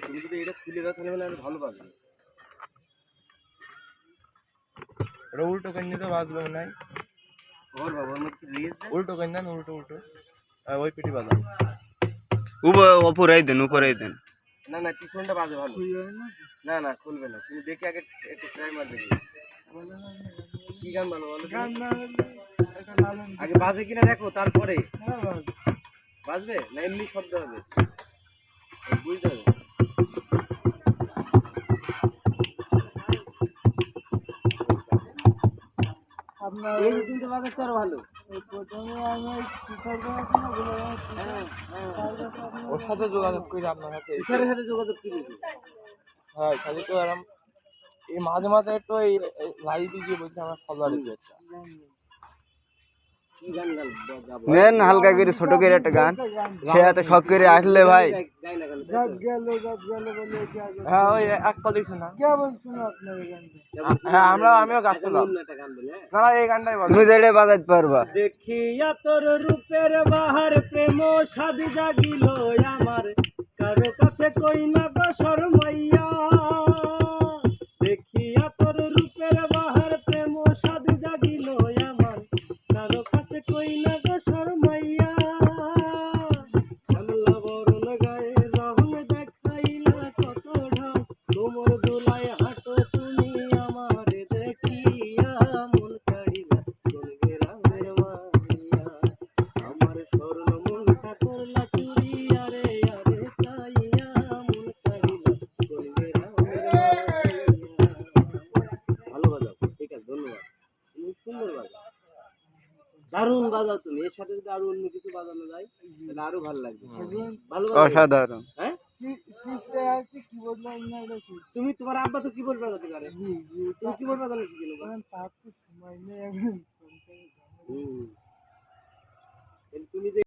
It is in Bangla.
তুমি যদি এটা খুলে দাও তাহলে মানে আরো ভালো বাজবে। এটা উল্টো কেন তো বাজবে নাই ওর বাবা ওর মধ্যে রিলিজ দেন, উল্টো কেন দেন উল্টো উল্টো ওই পিটি বাজান উপরেই দেন। না না পিছনটা বাজে ভালো। না না খুলবে না, তুমি দেখে আগে একটু ট্রাই মার দেখি কি গান ভালো বলো আগে বাজে কিনা দেখো তারপরে বাজবে না এমনি শব্দ হবে বুঝতে হবে। এই যে তিনটে বাজাচ্ছে আরো ভালো। ওর সাথে যোগাযোগ করি আপনার সাথে টিচারের সাথে যোগাযোগ করেছি। হ্যাঁ খালি তো এরকম এই মাঝে মাঝে একটু এই লাইভে গিয়ে বলতে আমার ফলোয়ার দিয়েছে কি গান গাবো নেন হালকা করে ছোট করে একটা গান, সে এত শখ করে আসলে ভাই। গাই না গান হ্যাঁ ওই এক কলি শোনা হ্যাঁ আমিও গাছ ছিলাম একটা গান বলে না এই গানটাই বল তুমি যেটা বাজাতে পারবা। দেখিয়া তোর রূপের বাহার প্রেম সাদি জাগিল আমার, কারো কাছে কই না গো শরমাইয়া। দেখিয়া তোর রূপের বাহার প্রেম সাদি জাগিল আমার, কারো কাছে কই না গো শরমাইয়া। শ্যামলা বরণ গায়ে রং দেখাইলা কত ঢং, তোমার দোলায় হাঁটো তুমি আমারে দেখিয়া, মন কাড়িলা কোন গ্রামের মাইয়া। আমার স্বর্ণ মনটা করলা চুরি আরে আরে চাইয়া, মন কাড়িলা কোন গ্রামের মাইয়া। ভালো বাজাও, ঠিক আছে ধন্যবাদ, তুমি সুন্দর বাজাও, দারুণ বাজাও তুমি। এর সাথে যদি আরো অন্য কিছু বাজানো যায় তাহলে আরো ভালো লাগবে। ভালো বাজাও। অসাধারণ। হ্যাঁ তুমি তোমার আব্বা তো কিবোর্ড বাজাতে পারে, তুমি কিবোর্ড বাজানো শিখে নেবো। তুমি